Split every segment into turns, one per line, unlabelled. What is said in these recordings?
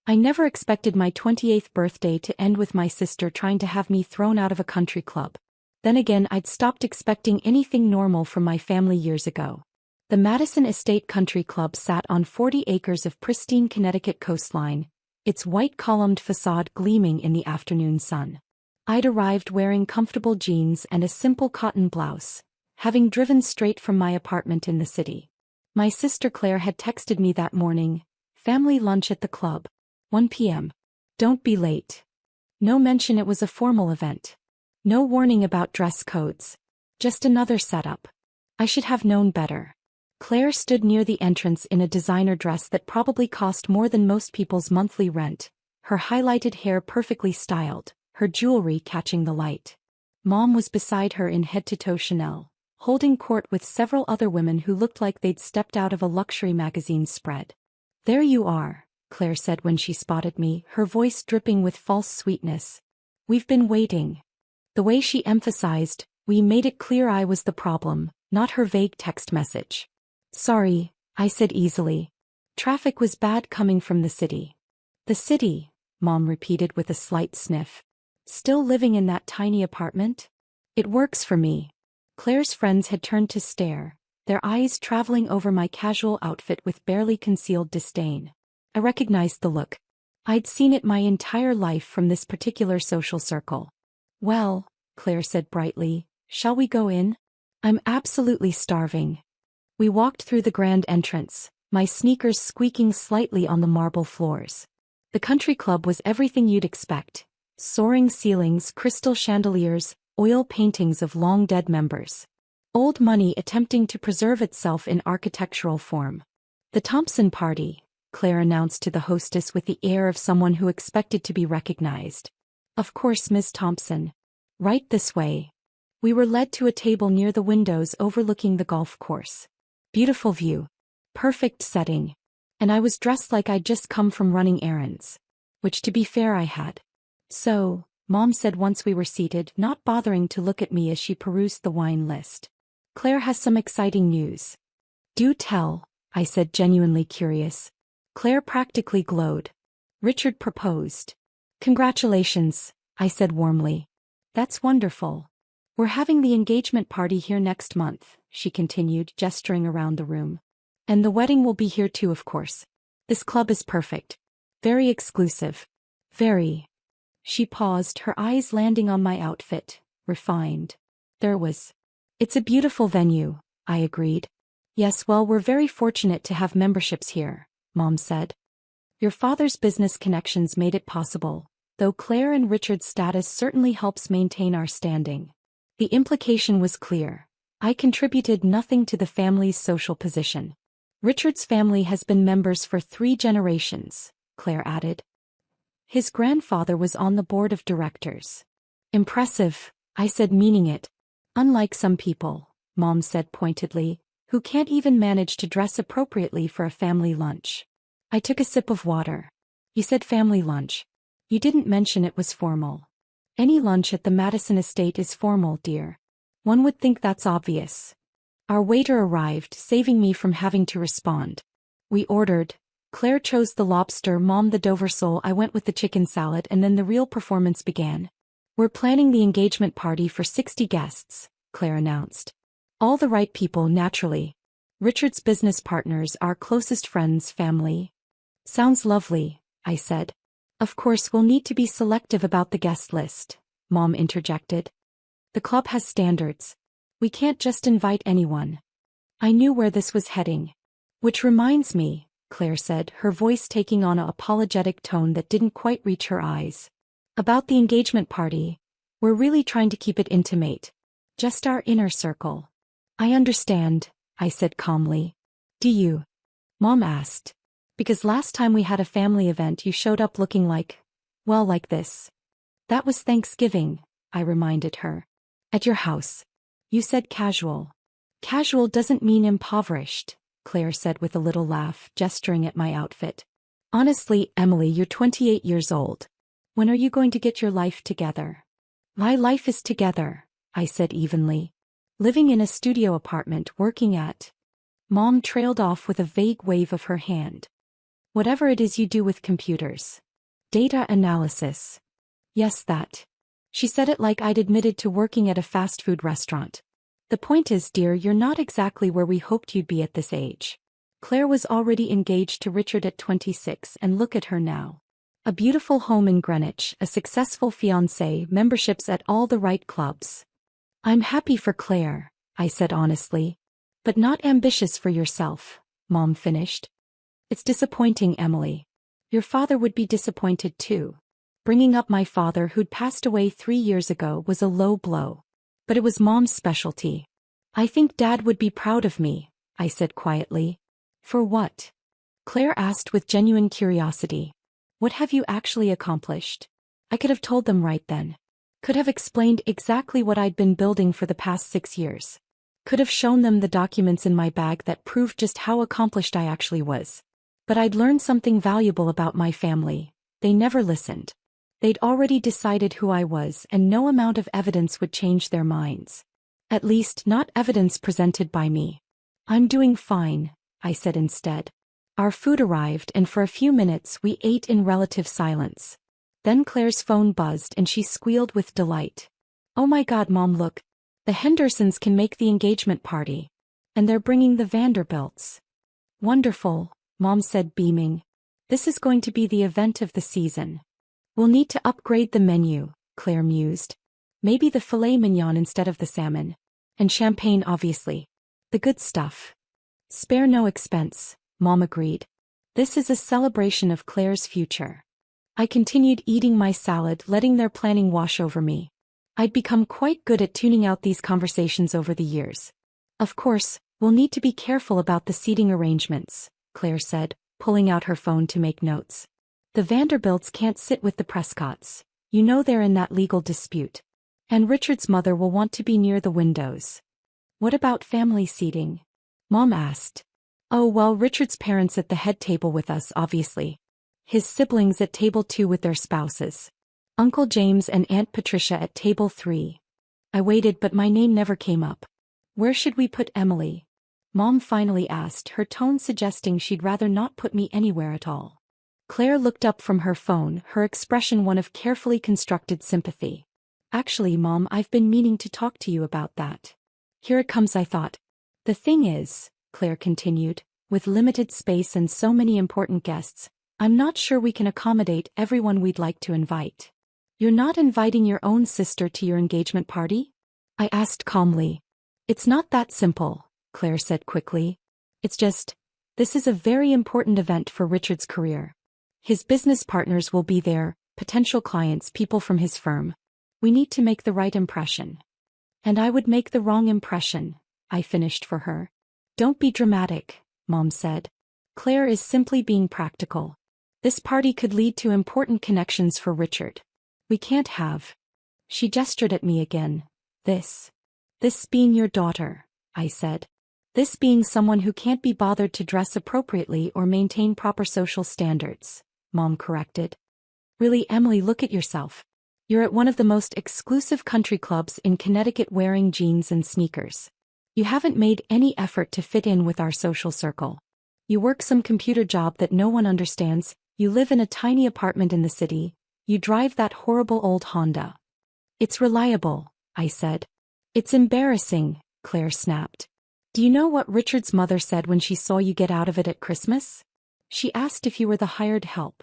I never expected my 28th birthday to end with my sister trying to have me thrown out of a country club. Then again, I'd stopped expecting anything normal from my family years ago. The Madison Estate Country Club sat on 40 acres of pristine Connecticut coastline, its white columned facade gleaming in the afternoon sun. I'd arrived wearing comfortable jeans and a simple cotton blouse, having driven straight from my apartment in the city. My sister Claire had texted me that morning, "Family lunch at the club. 1 p.m. Don't be late." No mention it was a formal event. No warning about dress codes. Just another setup. I should have known better. Claire stood near the entrance in a designer dress that probably cost more than most people's monthly rent, her highlighted hair perfectly styled, her jewelry catching the light. Mom was beside her in head-to-toe Chanel, holding court with several other women who looked like they'd stepped out of a luxury magazine spread. "There you are," Claire said when she spotted me, her voice dripping with false sweetness. "We've been waiting." The way she emphasized, "we" made it clear I was the problem, not her vague text message. "Sorry," I said easily. Traffic was bad coming from the city. "The city," Mom repeated with a slight sniff. "Still living in that tiny apartment?" "It works for me." Claire's friends had turned to stare, their eyes traveling over my casual outfit with barely concealed disdain. I recognized the look. I'd seen it my entire life from this particular social circle. "Well," Claire said brightly, "shall we go in? I'm absolutely starving." We walked through the grand entrance, my sneakers squeaking slightly on the marble floors. The country club was everything you'd expect. Soaring ceilings, crystal chandeliers, oil paintings of long-dead members. Old money attempting to preserve itself in architectural form. "The Thompson party," Claire announced to the hostess with the air of someone who expected to be recognized. "Of course, Ms. Thompson. Right this way." We were led to a table near the windows overlooking the golf course. Beautiful view. Perfect setting. And I was dressed like I'd just come from running errands. Which, to be fair, I had. "So," Mom said once we were seated, not bothering to look at me as she perused the wine list. "Claire has some exciting news." "Do tell," I said, genuinely curious. Claire practically glowed. "Richard proposed." "Congratulations," I said warmly. "That's wonderful. We're having the engagement party here next month," she continued, gesturing around the room. "And the wedding will be here too, of course. This club is perfect. Very exclusive. Very." She paused, her eyes landing on my outfit, refined. "It's a beautiful venue," I agreed. "Yes, well, we're very fortunate to have memberships here," Mom said. "Your father's business connections made it possible, though Claire and Richard's status certainly helps maintain our standing." The implication was clear. I contributed nothing to the family's social position. "Richard's family has been members for 3 generations," Claire added. "His grandfather was on the board of directors." "Impressive," I said, meaning it. "Unlike some people," Mom said pointedly, "who can't even manage to dress appropriately for a family lunch." I took a sip of water. "You said family lunch. You didn't mention it was formal." "Any lunch at the Madison estate is formal, dear. One would think that's obvious." Our waiter arrived, saving me from having to respond. We ordered. Claire chose the lobster, Mom the Dover sole, I went with the chicken salad, and then the real performance began. "We're planning the engagement party for 60 guests," Claire announced. "All the right people, naturally. Richard's business partners, our closest friends, family." "Sounds lovely," I said. "Of course, we'll need to be selective about the guest list," Mom interjected. "The club has standards. We can't just invite anyone." I knew where this was heading. "Which reminds me," Claire said, her voice taking on an apologetic tone that didn't quite reach her eyes. "About the engagement party. We're really trying to keep it intimate. Just our inner circle." "I understand," I said calmly. "Do you?" Mom asked. "Because last time we had a family event you showed up looking like this." "That was Thanksgiving," I reminded her. "At your house. You said casual." "Casual doesn't mean impoverished," Claire said with a little laugh, gesturing at my outfit. "Honestly, Emily, you're 28 years old. When are you going to get your life together?" "My life is together," I said evenly. "Living in a studio apartment, working at..." Mom trailed off with a vague wave of her hand. Whatever it is you do with computers. Data analysis. Yes, that. She said it like I'd admitted to working at a fast food restaurant. The point is, dear, you're not exactly where we hoped you'd be at this age. Claire was already engaged to Richard at 26, and look at her now. A beautiful home in Greenwich, a successful fiancé, memberships at all the right clubs. I'm happy for Claire, I said honestly. But not ambitious for yourself, Mom finished. It's disappointing, Emily. Your father would be disappointed too. Bringing up my father, who'd passed away 3 years ago, was a low blow. But it was Mom's specialty. I think Dad would be proud of me, I said quietly. For what? Claire asked with genuine curiosity. What have you actually accomplished? I could have told them right then. Could have explained exactly what I'd been building for the past 6 years. Could have shown them the documents in my bag that proved just how accomplished I actually was. But I'd learned something valuable about my family. They never listened. They'd already decided who I was, and no amount of evidence would change their minds. At least, not evidence presented by me. I'm doing fine, I said instead. Our food arrived, and for a few minutes we ate in relative silence. Then Claire's phone buzzed and she squealed with delight. Oh my God, Mom, look. The Hendersons can make the engagement party. And they're bringing the Vanderbilts. Wonderful, Mom said, beaming. This is going to be the event of the season. We'll need to upgrade the menu, Claire mused. Maybe the filet mignon instead of the salmon. And champagne, obviously. The good stuff. Spare no expense, Mom agreed. This is a celebration of Claire's future. I continued eating my salad, letting their planning wash over me. I'd become quite good at tuning out these conversations over the years. Of course, we'll need to be careful about the seating arrangements, Claire said, pulling out her phone to make notes. The Vanderbilts can't sit with the Prescotts. You know they're in that legal dispute. And Richard's mother will want to be near the windows. What about family seating? Mom asked. Oh, well, Richard's parents at the head table with us, obviously. His siblings at table 2 with their spouses. Uncle James and Aunt Patricia at table 3. I waited, but my name never came up. Where should we put Emily? Mom finally asked, her tone suggesting she'd rather not put me anywhere at all. Claire looked up from her phone, her expression one of carefully constructed sympathy. Actually, Mom, I've been meaning to talk to you about that. Here it comes, I thought. The thing is, Claire continued, with limited space and so many important guests, I'm not sure we can accommodate everyone we'd like to invite. You're not inviting your own sister to your engagement party? I asked calmly. It's not that simple, Claire said quickly. It's just, this is a very important event for Richard's career. His business partners will be there, potential clients, people from his firm. We need to make the right impression. And I would make the wrong impression, I finished for her. Don't be dramatic, Mom said. Claire is simply being practical. This party could lead to important connections for Richard. We can't have. She gestured at me again. This being your daughter, I said. This being someone who can't be bothered to dress appropriately or maintain proper social standards, Mom corrected. Really, Emily, look at yourself. You're at one of the most exclusive country clubs in Connecticut wearing jeans and sneakers. You haven't made any effort to fit in with our social circle. You work some computer job that no one understands, you live in a tiny apartment in the city, you drive that horrible old Honda. It's reliable, I said. It's embarrassing, Claire snapped. Do you know what Richard's mother said when she saw you get out of it at Christmas? She asked if you were the hired help.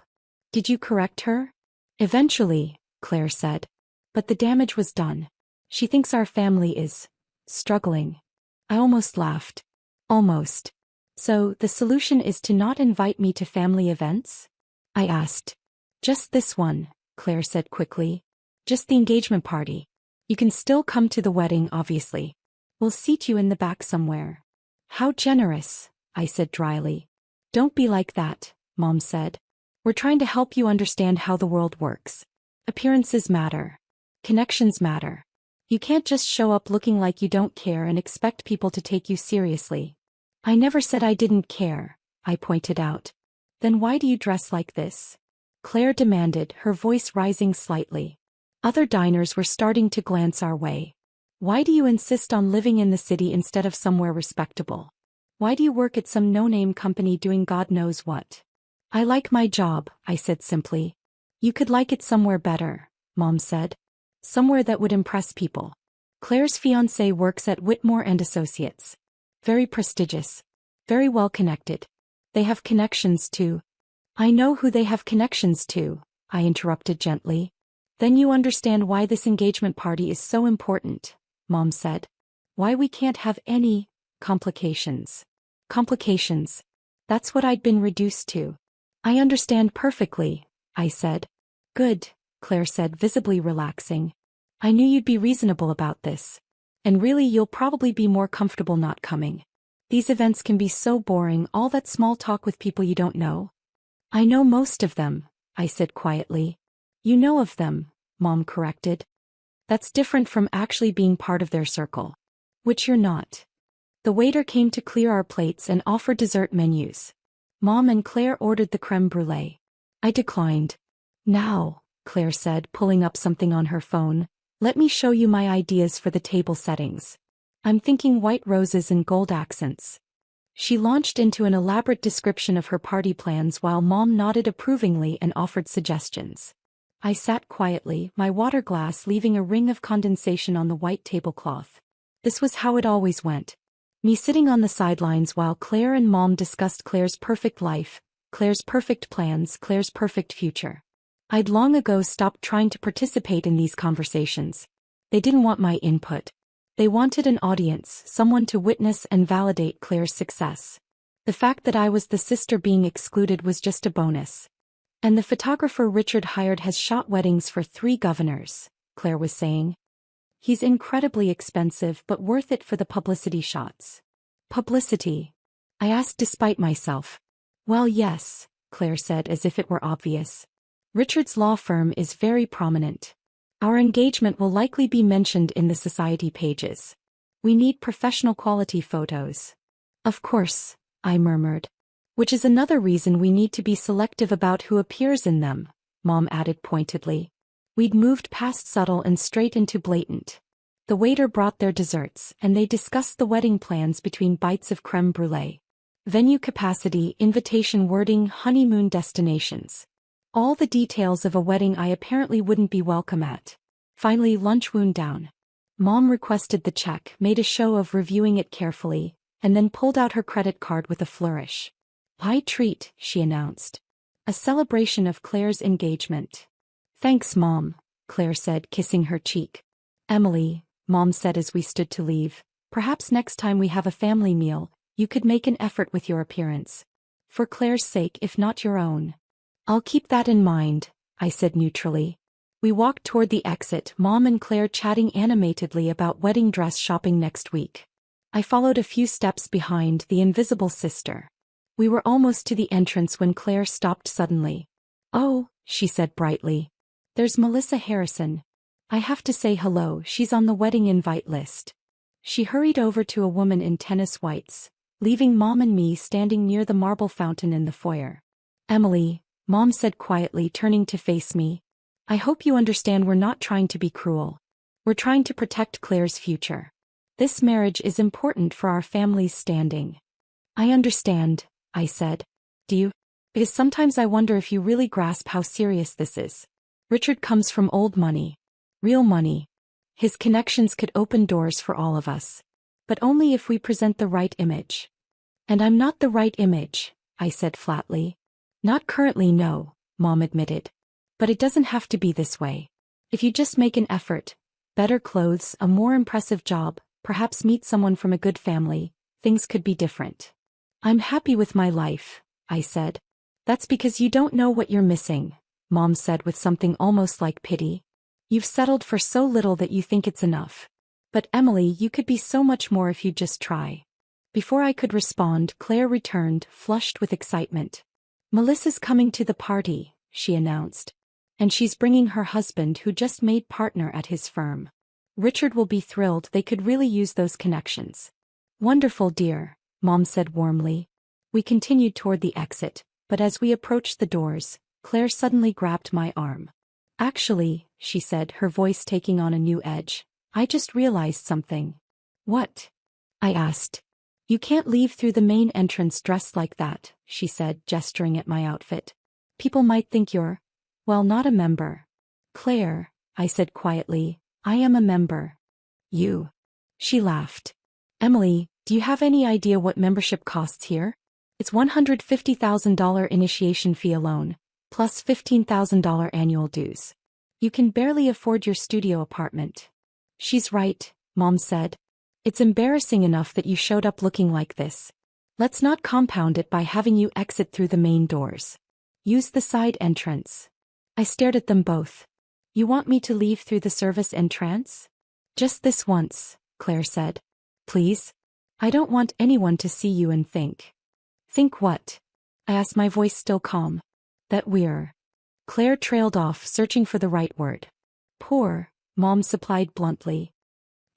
Did you correct her? Eventually, Claire said. But the damage was done. She thinks our family is struggling. I almost laughed. Almost. So, the solution is to not invite me to family events? I asked. Just this one, Claire said quickly. Just the engagement party. You can still come to the wedding, obviously. We'll seat you in the back somewhere. How generous, I said dryly. Don't be like that, Mom said. We're trying to help you understand how the world works. Appearances matter. Connections matter. You can't just show up looking like you don't care and expect people to take you seriously. I never said I didn't care, I pointed out. Then why do you dress like this? Claire demanded, her voice rising slightly. Other diners were starting to glance our way. Why do you insist on living in the city instead of somewhere respectable? Why do you work at some no-name company doing God knows what? I like my job, I said simply. You could like it somewhere better, Mom said. Somewhere that would impress people. Claire's fiancé works at Whitmore and Associates. Very prestigious. Very well connected. They have connections too. I know who they have connections to, I interrupted gently. Then you understand why this engagement party is so important, Mom said. Why we can't have any complications. Complications. That's what I'd been reduced to. I understand perfectly, I said. Good, Claire said, visibly relaxing. I knew you'd be reasonable about this. And really you'll probably be more comfortable not coming. These events can be so boring, all that small talk with people you don't know. I know most of them, I said quietly. You know of them, Mom corrected. That's different from actually being part of their circle. Which you're not. The waiter came to clear our plates and offer dessert menus. Mom and Claire ordered the crème brûlée. I declined. Now, Claire said, pulling up something on her phone, let me show you my ideas for the table settings. I'm thinking white roses and gold accents. She launched into an elaborate description of her party plans while Mom nodded approvingly and offered suggestions. I sat quietly, my water glass leaving a ring of condensation on the white tablecloth. This was how it always went. Me sitting on the sidelines while Claire and Mom discussed Claire's perfect life, Claire's perfect plans, Claire's perfect future. I'd long ago stopped trying to participate in these conversations. They didn't want my input. They wanted an audience, someone to witness and validate Claire's success. The fact that I was the sister being excluded was just a bonus. And the photographer Richard hired has shot weddings for 3 governors, Claire was saying. He's incredibly expensive but worth it for the publicity shots. Publicity? I asked despite myself. Well, yes, Claire said as if it were obvious. Richard's law firm is very prominent. Our engagement will likely be mentioned in the society pages. We need professional quality photos. Of course, I murmured. Which is another reason we need to be selective about who appears in them, Mom added pointedly. We'd moved past subtle and straight into blatant. The waiter brought their desserts, and they discussed the wedding plans between bites of crème brûlée. Venue capacity, invitation wording, honeymoon destinations. All the details of a wedding I apparently wouldn't be welcome at. Finally lunch wound down. Mom requested the check, made a show of reviewing it carefully, and then pulled out her credit card with a flourish. High treat, she announced. A celebration of Claire's engagement. Thanks, Mom, Claire said, kissing her cheek. Emily, Mom said as we stood to leave, perhaps next time we have a family meal, you could make an effort with your appearance. For Claire's sake, if not your own. I'll keep that in mind, I said neutrally. We walked toward the exit, Mom and Claire chatting animatedly about wedding dress shopping next week. I followed a few steps behind, the invisible sister. We were almost to the entrance when Claire stopped suddenly. Oh, she said brightly. There's Melissa Harrison. I have to say hello, she's on the wedding invite list. She hurried over to a woman in tennis whites, leaving Mom and me standing near the marble fountain in the foyer. Emily, Mom said quietly, turning to face me. I hope you understand we're not trying to be cruel. We're trying to protect Claire's future. This marriage is important for our family's standing. I understand, I said. Do you? Because sometimes I wonder if you really grasp how serious this is. Richard comes from old money. Real money. His connections could open doors for all of us. But only if we present the right image. And I'm not the right image, I said flatly. Not currently, no, Mom admitted. But it doesn't have to be this way. If you just make an effort, better clothes, a more impressive job, perhaps meet someone from a good family, things could be different. I'm happy with my life, I said. That's because you don't know what you're missing, Mom said with something almost like pity. You've settled for so little that you think it's enough. But Emily, you could be so much more if you just try. Before I could respond, Claire returned, flushed with excitement. Melissa's coming to the party, she announced. And she's bringing her husband who just made partner at his firm. Richard will be thrilled, they could really use those connections. Wonderful, dear, Mom said warmly. We continued toward the exit, but as we approached the doors, Claire suddenly grabbed my arm. Actually, she said, her voice taking on a new edge, I just realized something. What? I asked. You can't leave through the main entrance dressed like that, she said, gesturing at my outfit. People might think you're, well, not a member. Claire, I said quietly, I am a member. You. She laughed. Emily, do you have any idea what membership costs here? It's $150,000 initiation fee alone, plus $15,000 annual dues. You can barely afford your studio apartment. She's right, Mom said. It's embarrassing enough that you showed up looking like this. Let's not compound it by having you exit through the main doors. Use the side entrance. I stared at them both. You want me to leave through the service entrance? Just this once, Claire said. Please? I don't want anyone to see you and think. Think what? I asked, my voice still calm. That we're. Claire trailed off, searching for the right word. Poor, Mom supplied bluntly.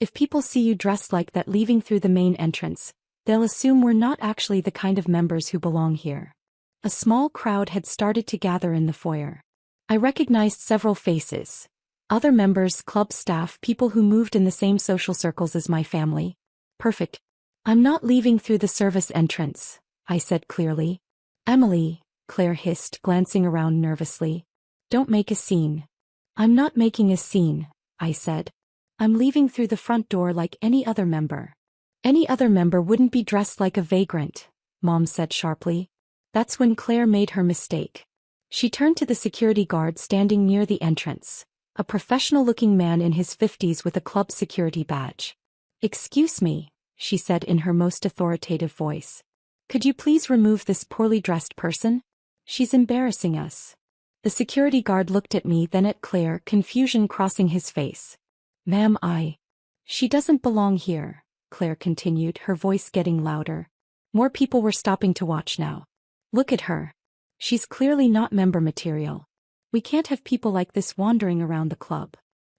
If people see you dressed like that leaving through the main entrance, they'll assume we're not actually the kind of members who belong here. A small crowd had started to gather in the foyer. I recognized several faces. Other members, club staff, people who moved in the same social circles as my family. Perfect. I'm not leaving through the service entrance, I said clearly. Emily, Claire hissed, glancing around nervously. Don't make a scene. I'm not making a scene, I said. I'm leaving through the front door like any other member. Any other member wouldn't be dressed like a vagrant, Mom said sharply. That's when Claire made her mistake. She turned to the security guard standing near the entrance, a professional-looking man in his 50s with a club security badge. Excuse me, she said in her most authoritative voice. Could you please remove this poorly dressed person? She's embarrassing us. The security guard looked at me, then at Claire, confusion crossing his face. Ma'am, She doesn't belong here, Claire continued, her voice getting louder. More people were stopping to watch now. Look at her. She's clearly not member material. We can't have people like this wandering around the club.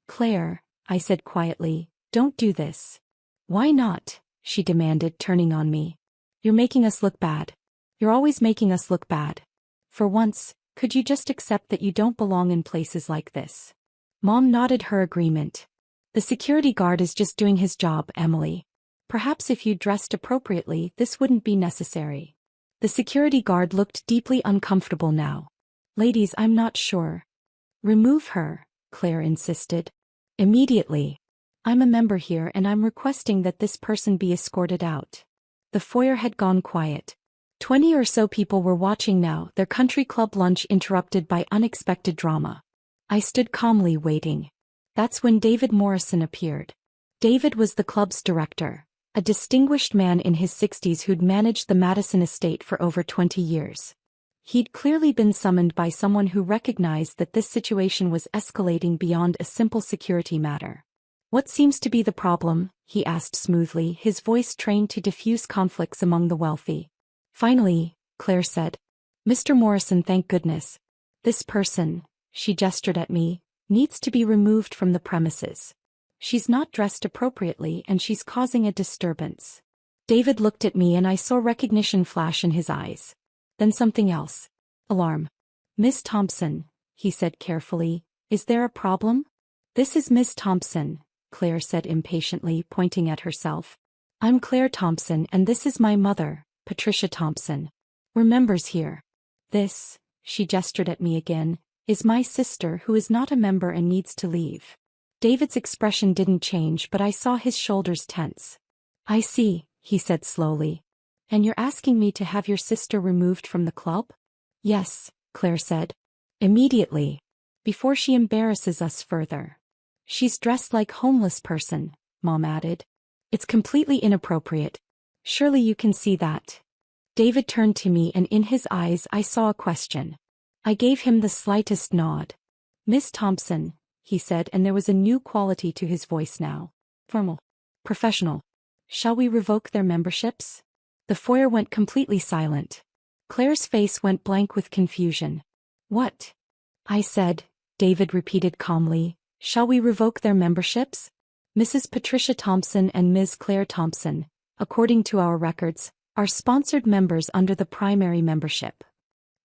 Claire, I said quietly, don't do this. Why not? She demanded, turning on me. You're making us look bad. You're always making us look bad. For once, could you just accept that you don't belong in places like this? Mom nodded her agreement. The security guard is just doing his job, Emily. Perhaps if you dressed appropriately, this wouldn't be necessary. The security guard looked deeply uncomfortable now. Ladies, I'm not sure. Remove her, Claire insisted. Immediately. I'm a member here and I'm requesting that this person be escorted out. The foyer had gone quiet. 20 or so people were watching now, their country club lunch interrupted by unexpected drama. I stood calmly waiting. That's when David Morrison appeared. David was the club's director, a distinguished man in his 60s who'd managed the Madison estate for over 20 years. He'd clearly been summoned by someone who recognized that this situation was escalating beyond a simple security matter. What seems to be the problem? He asked smoothly, his voice trained to diffuse conflicts among the wealthy. Finally, Claire said. Mr. Morrison, thank goodness. This person, she gestured at me, needs to be removed from the premises. She's not dressed appropriately and she's causing a disturbance. David looked at me and I saw recognition flash in his eyes. Then something else. Alarm. Miss Thompson, he said carefully, is there a problem? This is Miss Thompson, Claire said impatiently, pointing at herself. I'm Claire Thompson and this is my mother, Patricia Thompson. We're members here. This, she gestured at me again, is my sister who is not a member and needs to leave. David's expression didn't change, but I saw his shoulders tense. I see, he said slowly. And you're asking me to have your sister removed from the club? Yes, Claire said. Immediately. Before she embarrasses us further. She's dressed like a homeless person, Mom added. It's completely inappropriate. Surely you can see that. David turned to me and in his eyes I saw a question. I gave him the slightest nod. Miss Thompson, he said, and there was a new quality to his voice now. Formal. Professional. Shall we revoke their memberships? The foyer went completely silent. Claire's face went blank with confusion. What? I said, David repeated calmly. Shall we revoke their memberships? Mrs. Patricia Thompson and Ms. Claire Thompson, according to our records, are sponsored members under the primary membership.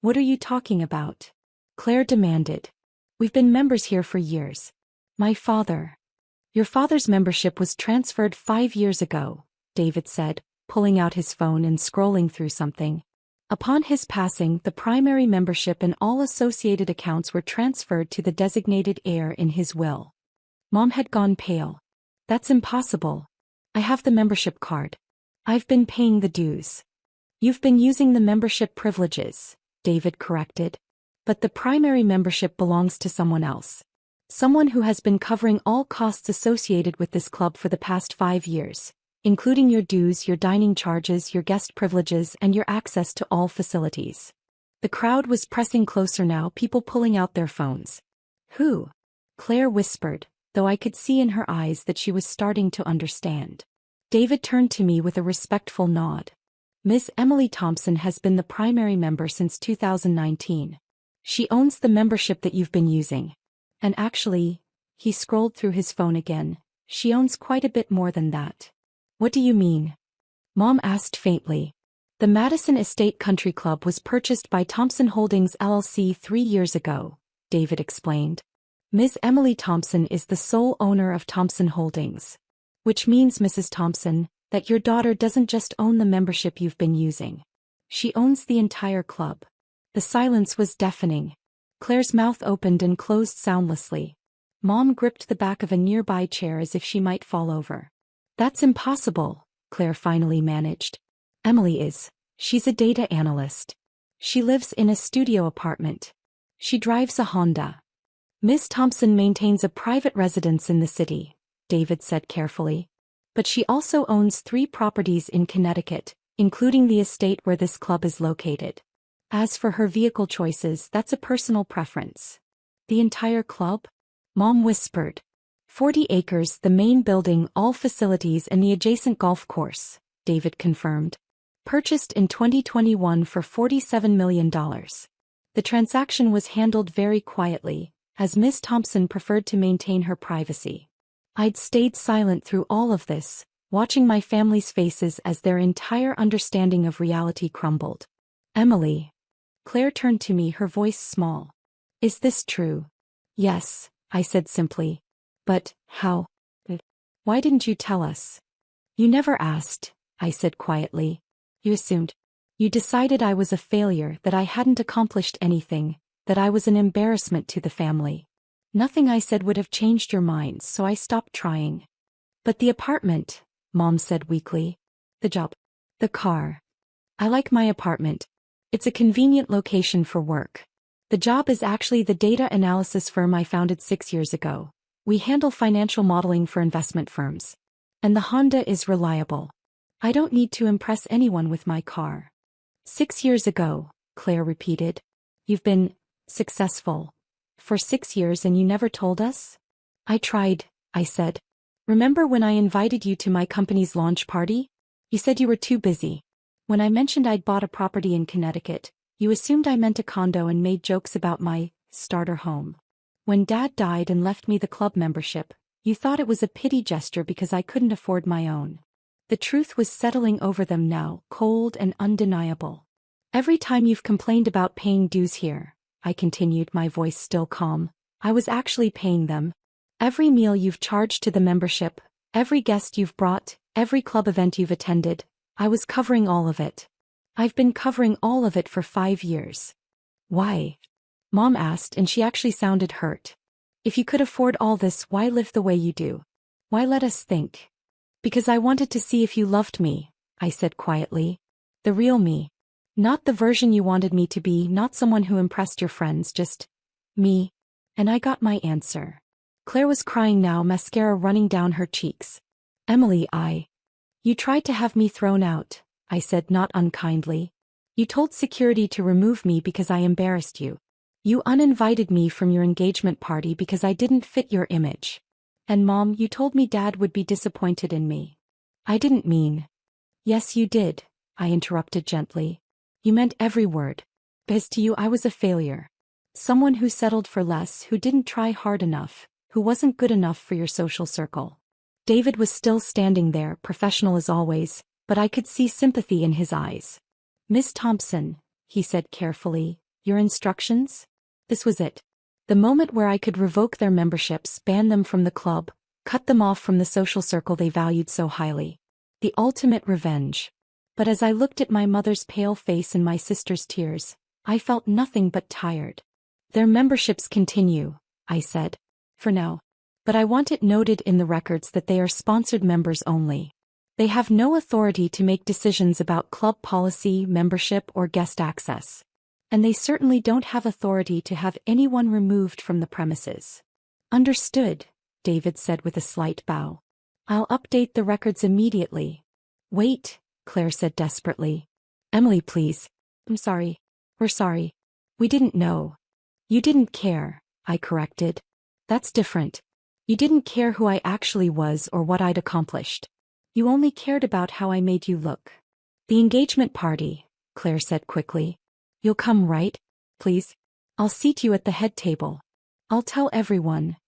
What are you talking about? Claire demanded. We've been members here for years. My father. Your father's membership was transferred 5 years ago, David said, pulling out his phone and scrolling through something. Upon his passing, the primary membership and all associated accounts were transferred to the designated heir in his will. Mom had gone pale. That's impossible. I have the membership card. I've been paying the dues. You've been using the membership privileges, David corrected. But the primary membership belongs to someone else. Someone who has been covering all costs associated with this club for the past 5 years, including your dues, your dining charges, your guest privileges, and your access to all facilities. The crowd was pressing closer now, people pulling out their phones. Who? Claire whispered, though I could see in her eyes that she was starting to understand. David turned to me with a respectful nod. Ms. Emily Thompson has been the primary member since 2019. She owns the membership that you've been using. And actually, he scrolled through his phone again, she owns quite a bit more than that. What do you mean? Mom asked faintly. The Madison Estate Country Club was purchased by Thompson Holdings LLC 3 years ago, David explained. Ms. Emily Thompson is the sole owner of Thompson Holdings. Which means, Mrs. Thompson, that your daughter doesn't just own the membership you've been using. She owns the entire club. The silence was deafening. Claire's mouth opened and closed soundlessly. Mom gripped the back of a nearby chair as if she might fall over. That's impossible, Claire finally managed. Emily is. She's a data analyst. She lives in a studio apartment. She drives a Honda. Miss Thompson maintains a private residence in the city, David said carefully. But she also owns 3 properties in Connecticut, including the estate where this club is located. As for her vehicle choices, that's a personal preference. The entire club? Mom whispered. 40 acres, the main building, all facilities and the adjacent golf course, David confirmed. Purchased in 2021 for $47 million. The transaction was handled very quietly, as Miss Thompson preferred to maintain her privacy. I'd stayed silent through all of this, watching my family's faces as their entire understanding of reality crumbled. Emily. Claire turned to me, her voice small. Is this true? Yes, I said simply. But, how? Why didn't you tell us? You never asked, I said quietly. You assumed. You decided I was a failure, that I hadn't accomplished anything, that I was an embarrassment to the family. Nothing I said would have changed your minds, so I stopped trying. But the apartment, Mom said weakly. The job. The car. I like my apartment. It's a convenient location for work. The job is actually the data analysis firm I founded 6 years ago. We handle financial modeling for investment firms. And the Honda is reliable. I don't need to impress anyone with my car. 6 years ago, Claire repeated. You've been successful for 6 years and you never told us? I tried, I said. Remember when I invited you to my company's launch party? You said you were too busy. When I mentioned I'd bought a property in Connecticut, you assumed I meant a condo and made jokes about my starter home. When Dad died and left me the club membership, you thought it was a pity gesture because I couldn't afford my own. The truth was settling over them now, cold and undeniable. Every time you've complained about paying dues here, I continued, my voice still calm, I was actually paying them. Every meal you've charged to the membership, every guest you've brought, every club event you've attended, I was covering all of it. I've been covering all of it for 5 years. Why? Mom asked, and she actually sounded hurt. If you could afford all this, why live the way you do? Why let us think? Because I wanted to see if you loved me, I said quietly. The real me. Not the version you wanted me to be, not someone who impressed your friends, just me. And I got my answer. Claire was crying now, mascara running down her cheeks. Emily, You tried to have me thrown out, I said not unkindly. You told security to remove me because I embarrassed you. You uninvited me from your engagement party because I didn't fit your image. And Mom, you told me Dad would be disappointed in me. I didn't mean. Yes, you did, I interrupted gently. You meant every word. Because to you I was a failure. Someone who settled for less, who didn't try hard enough, who wasn't good enough for your social circle. David was still standing there, professional as always, but I could see sympathy in his eyes. Miss Thompson, he said carefully, your instructions? This was it. The moment where I could revoke their memberships, ban them from the club, cut them off from the social circle they valued so highly. The ultimate revenge. But as I looked at my mother's pale face and my sister's tears, I felt nothing but tired. Their memberships continue, I said. For now. But I want it noted in the records that they are sponsored members only. They have no authority to make decisions about club policy, membership, or guest access. And they certainly don't have authority to have anyone removed from the premises. Understood, David said with a slight bow. I'll update the records immediately. Wait, Claire said desperately. Emily, please. I'm sorry. We're sorry. We didn't know. You didn't care, I corrected. That's different. You didn't care who I actually was or what I'd accomplished. You only cared about how I made you look. The engagement party, Claire said quickly. You'll come, right? Please? I'll seat you at the head table. I'll tell everyone.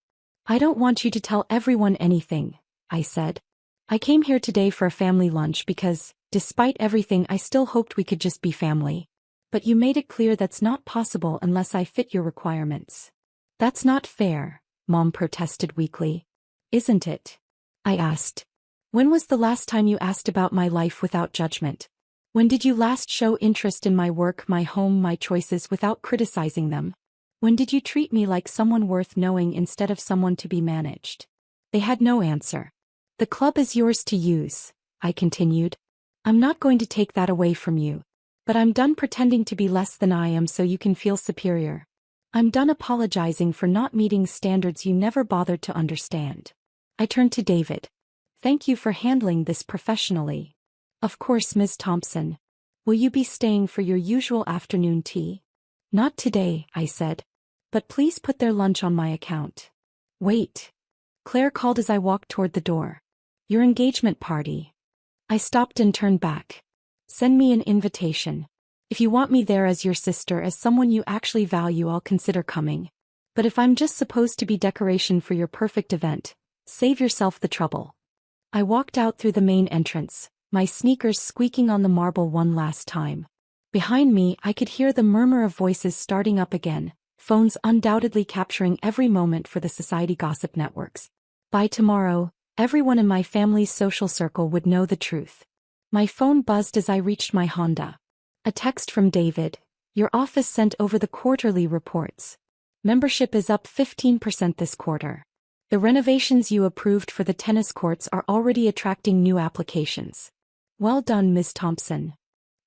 I don't want you to tell everyone anything, I said. I came here today for a family lunch because, despite everything, I still hoped we could just be family. But you made it clear that's not possible unless I fit your requirements. That's not fair, Mom protested weakly. Isn't it? I asked. When was the last time you asked about my life without judgment? When did you last show interest in my work, my home, my choices without criticizing them? When did you treat me like someone worth knowing instead of someone to be managed? They had no answer. The club is yours to use, I continued. I'm not going to take that away from you. But I'm done pretending to be less than I am so you can feel superior. I'm done apologizing for not meeting standards you never bothered to understand. I turned to David. Thank you for handling this professionally. Of course, Ms. Thompson. Will you be staying for your usual afternoon tea? Not today, I said. But please put their lunch on my account. Wait. Claire called as I walked toward the door. Your engagement party. I stopped and turned back. Send me an invitation. If you want me there as your sister, as someone you actually value, I'll consider coming. But if I'm just supposed to be decoration for your perfect event, save yourself the trouble. I walked out through the main entrance, my sneakers squeaking on the marble one last time. Behind me, I could hear the murmur of voices starting up again, phones undoubtedly capturing every moment for the society gossip networks. By tomorrow, everyone in my family's social circle would know the truth. My phone buzzed as I reached my Honda. A text from David. Your office sent over the quarterly reports. Membership is up 15% this quarter. The renovations you approved for the tennis courts are already attracting new applications. Well done, Ms. Thompson.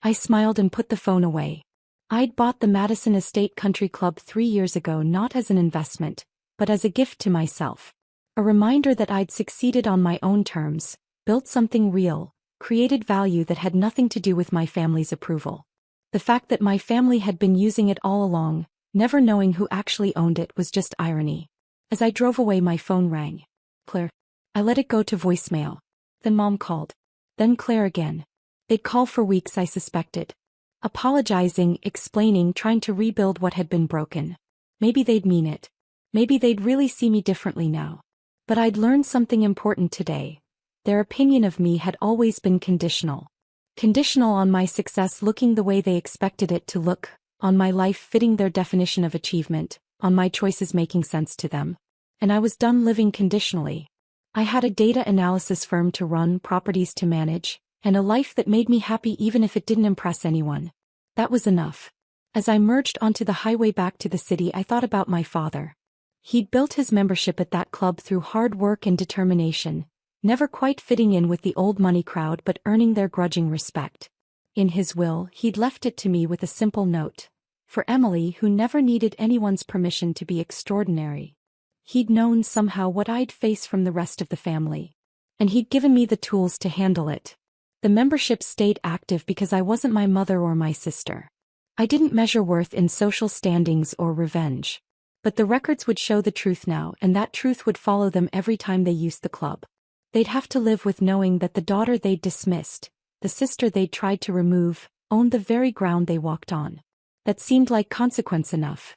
I smiled and put the phone away. I'd bought the Madison Estate Country Club 3 years ago not as an investment, but as a gift to myself. A reminder that I'd succeeded on my own terms, built something real, created value that had nothing to do with my family's approval. The fact that my family had been using it all along, never knowing who actually owned it, was just irony. As I drove away, my phone rang. Claire. I let it go to voicemail. Then Mom called. Then Claire again. They'd call for weeks, I suspected. Apologizing, explaining, trying to rebuild what had been broken. Maybe they'd mean it. Maybe they'd really see me differently now. But I'd learned something important today. Their opinion of me had always been conditional. Conditional on my success looking the way they expected it to look, on my life fitting their definition of achievement, on my choices making sense to them. And I was done living conditionally. I had a data analysis firm to run, properties to manage, and a life that made me happy even if it didn't impress anyone. That was enough. As I merged onto the highway back to the city, I thought about my father. He'd built his membership at that club through hard work and determination, never quite fitting in with the old money crowd but earning their grudging respect. In his will, he'd left it to me with a simple note. For Emily, who never needed anyone's permission to be extraordinary. He'd known somehow what I'd face from the rest of the family. And he'd given me the tools to handle it. The membership stayed active because I wasn't my mother or my sister. I didn't measure worth in social standings or revenge. But the records would show the truth now, and that truth would follow them every time they used the club. They'd have to live with knowing that the daughter they'd dismissed, the sister they'd tried to remove, owned the very ground they walked on. That seemed like consequence enough.